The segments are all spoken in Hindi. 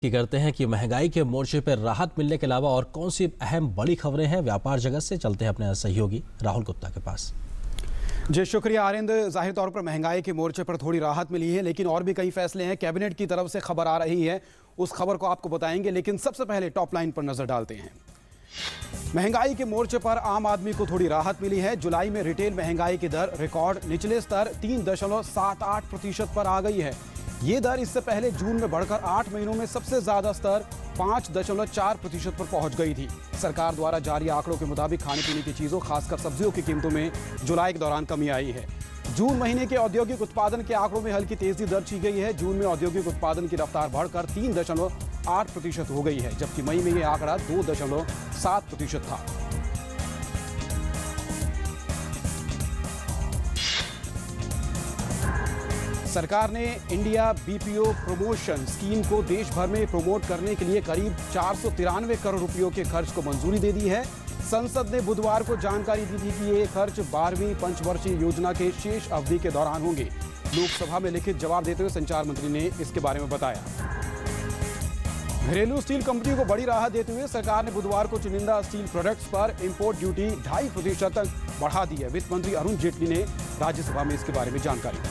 की करते हैं कि महंगाई के मोर्चे पर राहत मिलने के अलावा और कौन सी अहम बड़ी खबरें हैं व्यापार जगत से। चलते हैं अपने सहयोगी राहुल गुप्ता के पास। जी शुक्रिया आरिंद। जाहिर तौर पर महंगाई के मोर्चे पर थोड़ी राहत मिली है, लेकिन और भी कई फैसले हैं। कैबिनेट की तरफ से खबर आ रही है, उस खबर को आपको बताएंगे, लेकिन सबसे पहले टॉप लाइन पर नजर डालते हैं। महंगाई के मोर्चे पर आम आदमी को थोड़ी राहत मिली है। जुलाई में रिटेल महंगाई की दर रिकॉर्ड निचले स्तर 3.78% पर आ गई है। ये दर इससे पहले जून में बढ़कर 8 महीनों में सबसे ज्यादा स्तर 5.4% पर पहुंच गई थी। सरकार द्वारा जारी आंकड़ों के मुताबिक खाने पीने की चीजों, खासकर सब्जियों की कीमतों में जुलाई के दौरान कमी आई है। जून महीने के औद्योगिक उत्पादन के आंकड़ों में हल्की तेजी दर्ज की गई है। जून में औद्योगिक उत्पादन की रफ्तार बढ़कर 3.8% हो गई है, जबकि मई में यह आंकड़ा 2.7% था। सरकार ने इंडिया बीपीओ प्रमोशन स्कीम को देश भर में प्रमोट करने के लिए करीब 493 करोड़ रुपयों के खर्च को मंजूरी दे दी है। संसद ने बुधवार को जानकारी दी थी कि ये खर्च 12वीं पंचवर्षीय योजना के शेष अवधि के दौरान होंगे। लोकसभा में लिखित जवाब देते हुए संचार मंत्री ने इसके बारे में बताया। घरेलू स्टील कंपनियों को बड़ी राहत देते हुए सरकार ने बुधवार को चुनिंदा स्टील प्रोडक्ट्स पर इंपोर्ट ड्यूटी 2.5% तक बढ़ा दी है। वित्त मंत्री अरुण जेटली ने राज्यसभा में इसके बारे में जानकारी दी।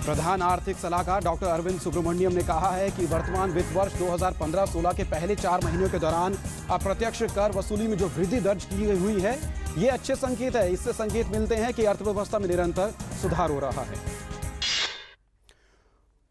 प्रधान आर्थिक सलाहकार डॉक्टर अरविंद सुब्रमण्यम ने कहा है कि वर्तमान वित्त वर्ष 2015-16 के पहले 4 महीनों के दौरान अप्रत्यक्ष कर वसूली में जो वृद्धि दर्ज की हुई है, ये अच्छे संकेत है। इससे संकेत मिलते हैं कि अर्थव्यवस्था में निरंतर सुधार हो रहा है।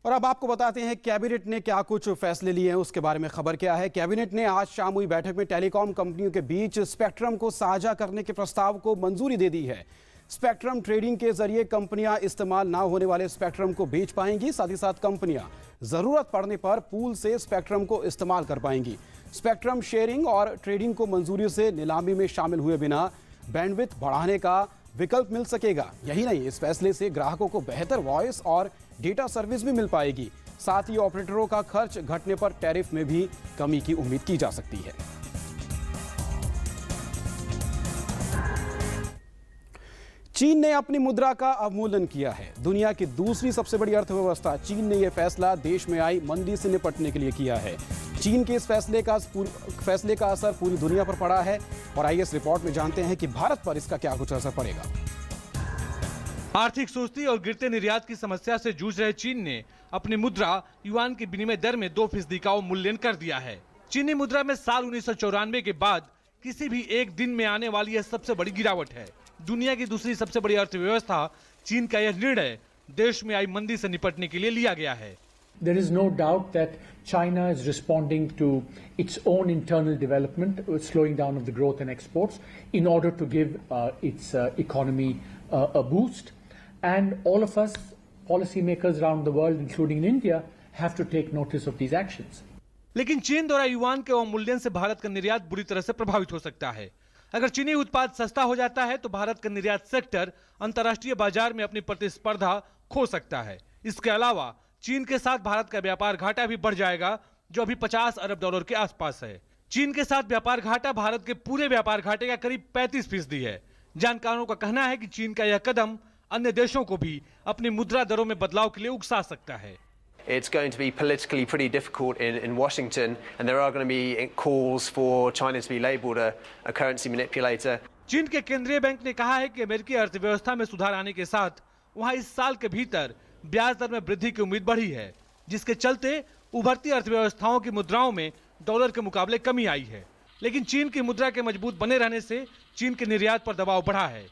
और अब आपको बताते हैं कैबिनेट ने क्या कुछ फैसले लिए हैं, उसके बारे में खबर क्या है। कैबिनेट ने आज शाम हुई बैठक में टेलीकॉम कंपनियों के बीच स्पेक्ट्रम को साझा करने के प्रस्ताव को मंजूरी दे दी है। स्पेक्ट्रम ट्रेडिंग के जरिए कंपनियां इस्तेमाल ना होने वाले स्पेक्ट्रम को बेच पाएंगी। साथ ही साथ कंपनियां जरूरत पड़ने पर पूल से स्पेक्ट्रम को इस्तेमाल कर पाएंगी। स्पेक्ट्रम शेयरिंग और ट्रेडिंग को मंजूरी से नीलामी में शामिल हुए बिना बैंडविड्थ बढ़ाने का विकल्प मिल सकेगा। यही नहीं, इस फैसले से ग्राहकों को बेहतर वॉइस और डेटा सर्विस भी मिल पाएगी। साथ ही ऑपरेटरों का खर्च घटने पर टैरिफ में भी कमी की उम्मीद की जा सकती है। चीन ने अपनी मुद्रा का अवमूल्यन किया है। दुनिया की दूसरी सबसे बड़ी अर्थव्यवस्था चीन ने यह फैसला देश में आई मंदी से निपटने के लिए किया है। चीन के इस फैसले का असर पूरी दुनिया पर पड़ा है। और आइए इस रिपोर्ट में जानते हैं कि भारत पर इसका क्या कुछ असर पड़ेगा। आर्थिक सुस्ती और गिरते निर्यात की समस्या से जूझ रहे चीन ने अपनी मुद्रा युआन की विनिमय दर में 2% का अवमूल्यन कर दिया है। चीनी मुद्रा में साल 1994 के बाद किसी भी एक दिन में आने वाली यह सबसे बड़ी गिरावट है। दुनिया की दूसरी सबसे बड़ी अर्थव्यवस्था चीन का यह निर्णय देश में आई मंदी से निपटने के लिए लिया गया है। There is no doubt that China is responding to its own internal development, slowing down of the growth and exports in order to give its economy a boost. And all of us, policymakers around the world, including in India, have to take notice of these actions. लेकिन चीन द्वारा युआन के अवमूल्यन से भारत का निर्यात बुरी तरह से प्रभावित हो सकता है। अगर चीनी उत्पाद सस्ता हो जाता है तो भारत का निर्यात सेक्टर अंतर्राष्ट्रीय बाजार में अपनी प्रतिस्पर्धा खो सकता है। इसके अलावा चीन के साथ भारत का व्यापार घाटा भी बढ़ जाएगा, जो अभी $50 अरब के आसपास है। चीन के साथ व्यापार घाटा भारत के पूरे व्यापार घाटे का करीब 35% है। जानकारों का कहना है कि चीन का यह कदम अन्य देशों को भी अपनी मुद्रा दरों में बदलाव के लिए उकसा सकता है। It's going to be politically pretty difficult in Washington, and there are going to be calls for China to be labelled a currency manipulator. चीन के केंद्रीय बैंक ने कहा है कि अमेरिकी अर्थव्यवस्था में सुधार आने के साथ वहां इस साल के भीतर ब्याज दर में वृद्धि की उम्मीद बढ़ी है, जिसके चलते उभरती अर्थव्यवस्थाओं की मुद्राओं में डॉलर के मुकाबले कमी आई है। लेकिन चीन की मुद्रा के मजबूत बने रहने से चीन के निर्यात पर दबाव बढ़ा है।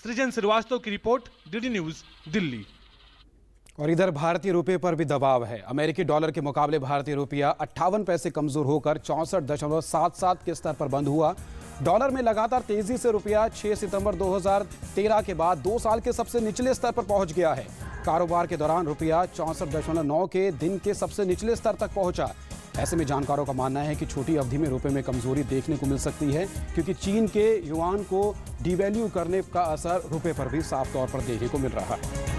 सृजन श्रीवास्तव की रिपोर्ट, डीडी न्यूज, दिल्ली। और इधर भारतीय रुपये पर भी दबाव है। अमेरिकी डॉलर के मुकाबले भारतीय रुपया 58 पैसे कमजोर होकर 64.77 के स्तर पर बंद हुआ। डॉलर में लगातार तेजी से रुपया 6 सितंबर 2013 के बाद 2 साल के सबसे निचले स्तर पर पहुंच गया है। कारोबार के दौरान रुपया 64.9 के दिन के सबसे निचले स्तर तक पहुंचा। ऐसे में जानकारों का मानना है कि छोटी अवधि में रुपये में कमजोरी देखने को मिल सकती है, क्योंकि चीन के युआन को डिवैल्यू करने का असर रुपये पर भी साफ तौर पर देखने को मिल रहा है।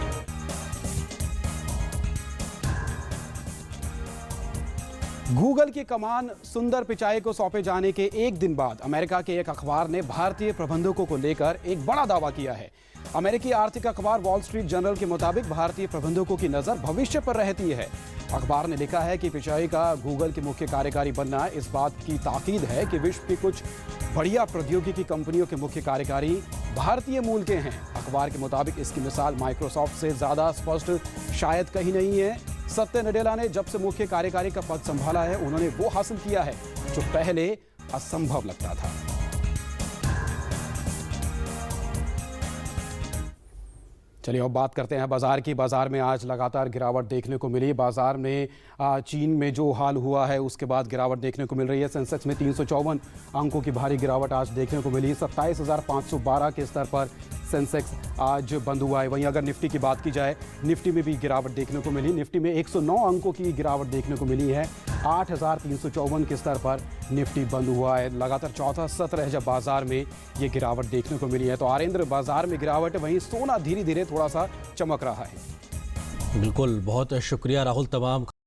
गूगल की कमान सुंदर पिचाई को सौंपे जाने के एक दिन बाद अमेरिका के एक अखबार ने भारतीय प्रबंधकों को लेकर एक बड़ा दावा किया है। अमेरिकी आर्थिक अखबार वॉल स्ट्रीट जर्नल के मुताबिक भारतीय प्रबंधकों की नजर भविष्य पर रहती है। अखबार ने लिखा है कि पिचाई का गूगल के मुख्य कार्यकारी बनना इस बात की ताकीद है कि विश्व की कुछ बढ़िया प्रौद्योगिकी कंपनियों के मुख्य कार्यकारी भारतीय मूल के हैं। अखबार के मुताबिक इसकी मिसाल माइक्रोसॉफ्ट से ज्यादा स्पष्ट शायद कहीं नहीं है। सत्य नडेला ने जब से मुख्य कार्यकारी का पद संभाला है, उन्होंने वो हासिल किया है जो पहले असंभव लगता था। चलिए अब बात करते हैं बाजार की। बाजार में आज लगातार गिरावट देखने को मिली। बाजार में चीन में जो हाल हुआ है उसके बाद गिरावट देखने को मिल रही है। सेंसेक्स में 354 अंकों की भारी गिरावट आज देखने को मिली। 27,512 के स्तर पर सेंसेक्स आज बंद हुआ है। वहीं अगर निफ्टी की बात की जाए, निफ्टी में भी गिरावट देखने को मिली। निफ्टी में 109 अंकों की गिरावट देखने को मिली है। 8,354 के स्तर पर निफ्टी बंद हुआ है। लगातार चौथा सत्र है जब बाजार में ये गिरावट देखने को मिली है। तो आरेंद्र, बाजार में गिरावट, वहीं सोना धीरे धीरे थोड़ा सा चमक रहा है। बिल्कुल, बहुत शुक्रिया राहुल तमाम